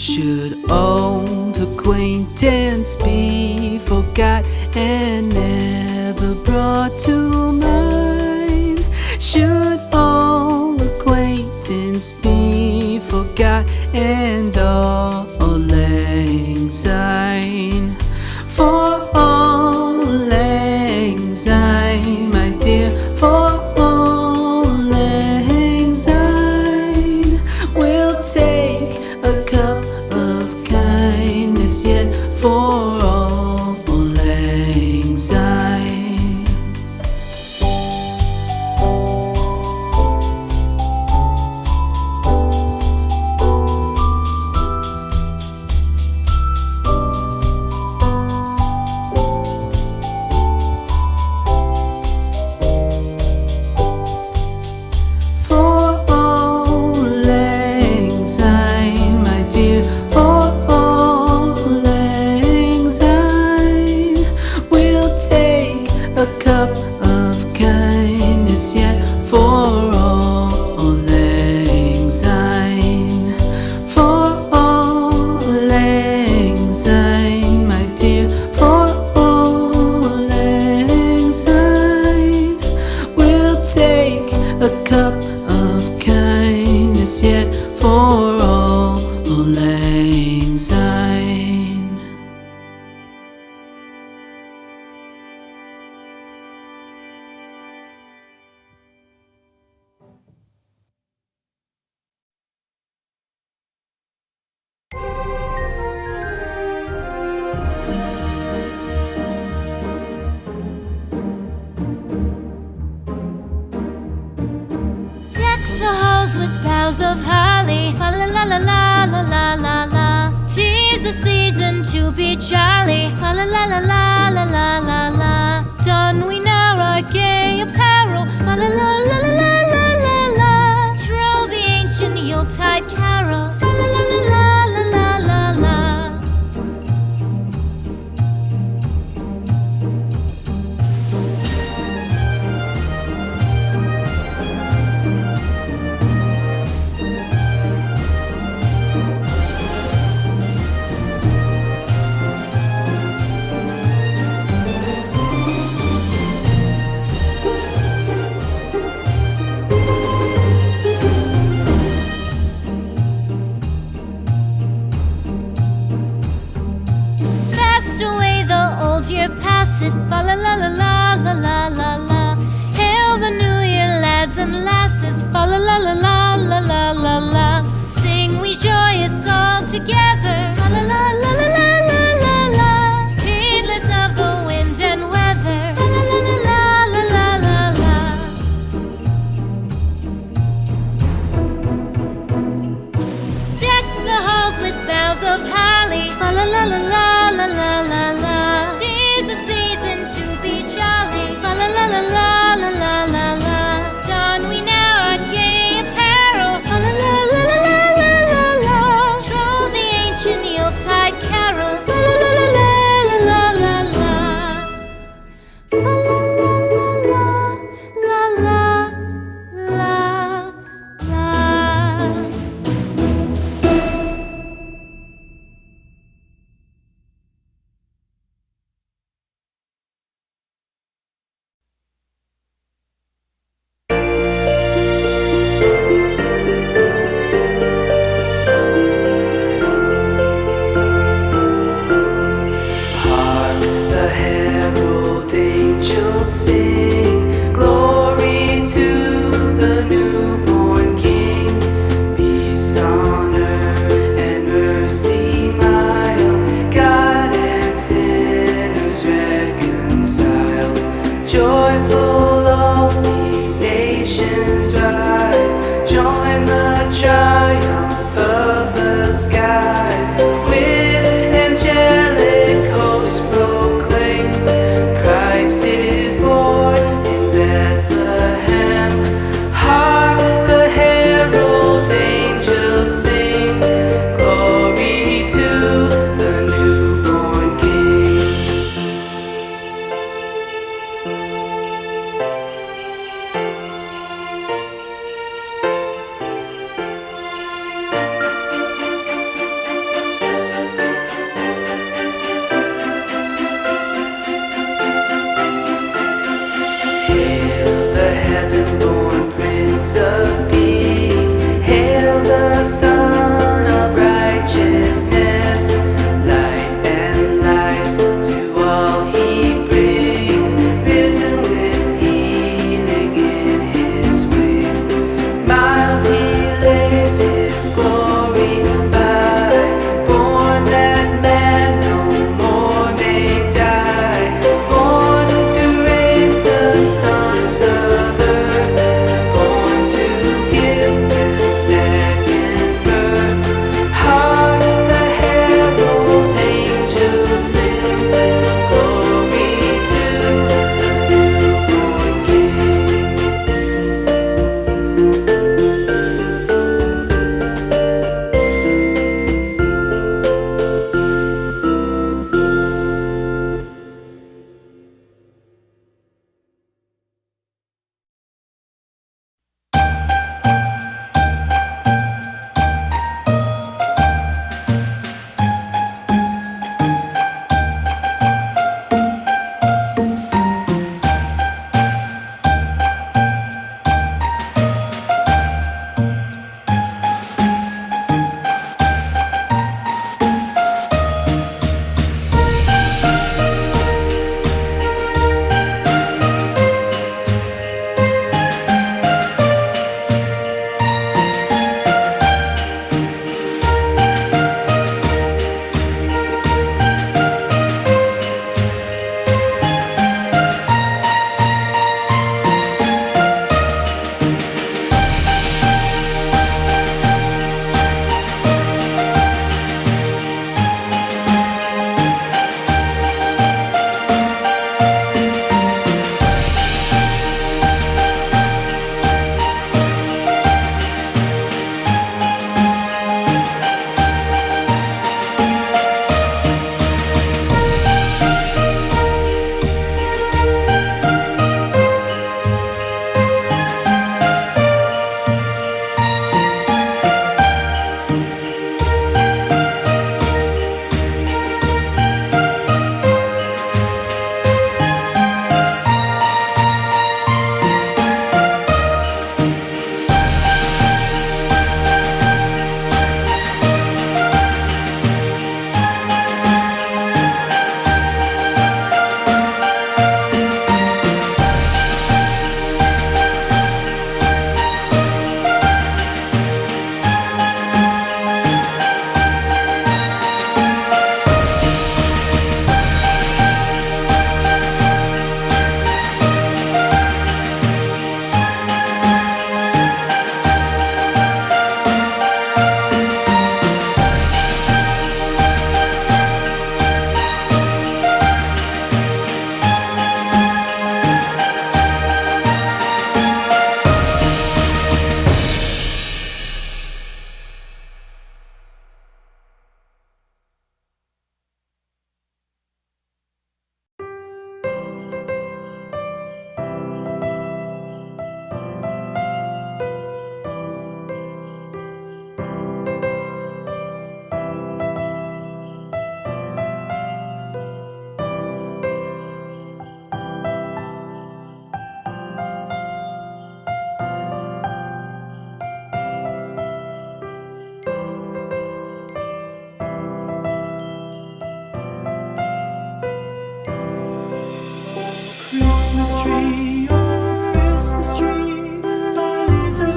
Should old acquaintance be forgot and never brought to mind? Should old acquaintance be forgot and all lang syne? For all lang syne, my dear, for all lang syne, we'll take a cup of kindness yet for all lang syne. A cup of kindness yet for all lang syne. For all lang syne, my dear, for all lang syne, we'll take a cup of kindness yet for all lang syne. The halls with boughs of holly, fa la la la la la la la la. 'Tis the season to be jolly, fa la la la la la la la la. Don we now our gay apparel, fa la la la la la la la la. Troll the ancient Yuletide carol, fa la la la la la la la la. Year passes, fa la la la la la la la la. Hail the new year, lads and lasses, fa la la la la la la la la. Sing we joyous all together, fa la la la la la la la la. Heedless of the wind and weather, fa la la la la la la la la. Deck the halls with boughs of holly, fa la la la la la la la la. To be jolly, fa la la la la la la la la. Don we now our gay apparel, fa la la la la la la la la. Troll the ancient Yuletide carol, fa la la la la la la la la. Fa la la la la la la. Sing glory to the newborn King. Peace on earth and mercy mild, God and sinners reconciled. Joyful all ye nations rise, join the triumph of the skies. With angelic hosts proclaim, Christ is born in Bethlehem. Hark the herald angels sing, glory to the newborn King.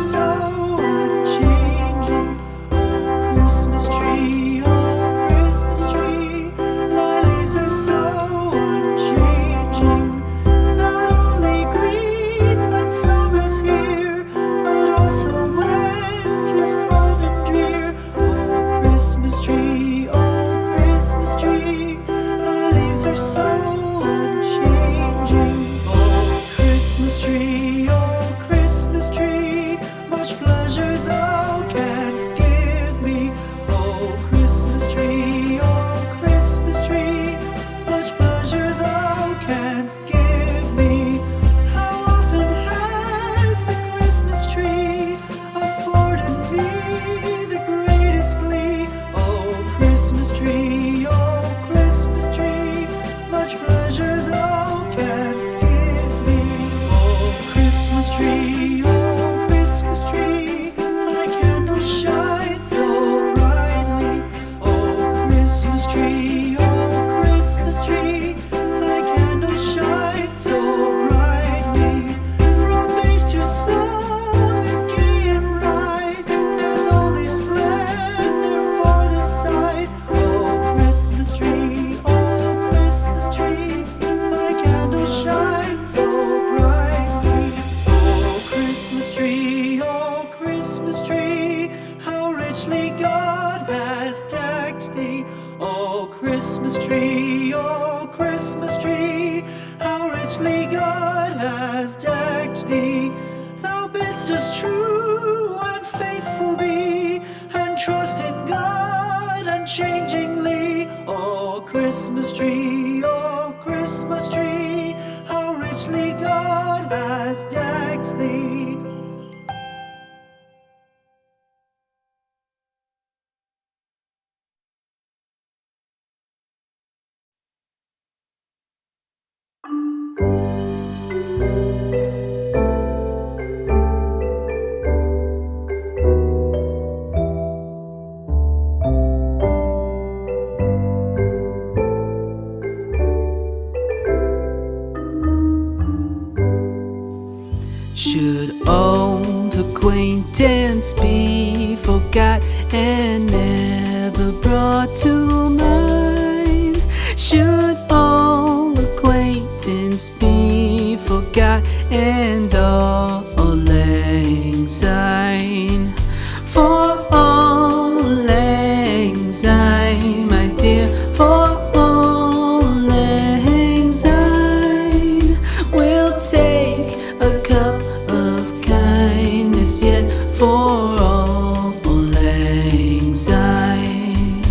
so unchanging. Oh, Christmas tree, oh, Christmas tree, thy leaves are so unchanging. Not only green when summer's here, but also when 'tis cold and drear. Oh, Christmas tree, oh, Christmas tree, thy leaves are so unchanging. Oh, Christmas tree, much pleasure thou canst give me. Oh, Christmas tree, much pleasure thou canst give me. How often has the Christmas tree afforded me the greatest glee? Oh, Christmas tree, much pleasure thou canst give me. Oh, Christmas tree, thy candles shine so brightly. Oh, Christmas tree, thy candles shine so brightly. From base to summit, gay and bright, there's only splendor for the sight. Oh, Christmas tree, thy candles shine so brightly. Oh, Christmas tree, how richly God has decked thee. Oh, Christmas tree, how richly God has decked thee. Thou bidst us true and faithful be, and trust in God unchangingly. Oh, Christmas tree, how richly God has decked thee. Should old acquaintance be forgot and never brought to mind? Should old acquaintance be forgot and all lang syne? For all lang syne, my dear, for all lang syne, we'll take a cup of kindness yet for all lang syne.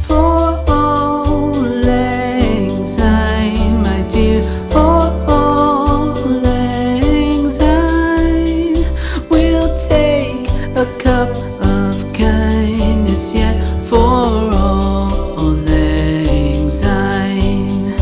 For all lang syne, my dear, for all lang syne, we'll take a cup of kindness yet for all lang syne.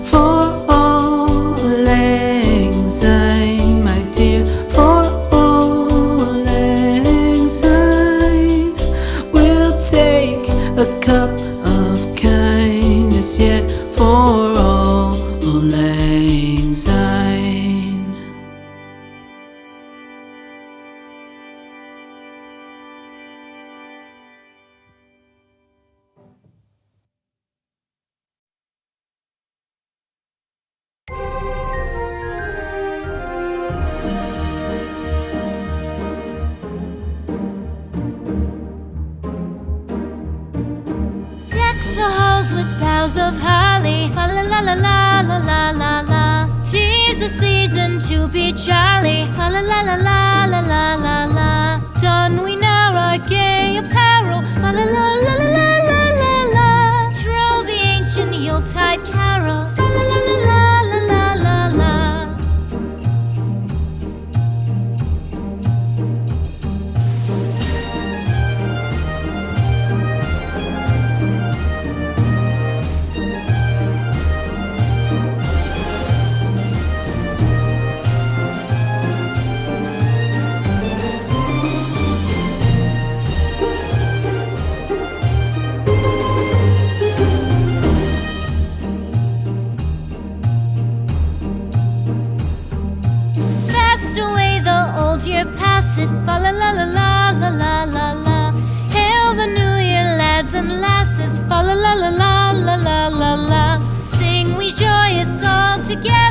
For all lang syne, my dear, for all lang syne, we'll take a cup of kindness yet for all lang syne. Deck the halls with boughs of holly. Fa la la la la la la la la. 'Tis the season to be jolly. Fa la la la la la la la la. Don we now our gay apparel. Fa la la la la la la la la. Troll the ancient Yuletide carol. Fa la la la la la la la la. lasses, fa la la la la la la la la. Hail the new year, lads and lasses, fa la la la la la la la la. Sing we joyous all together.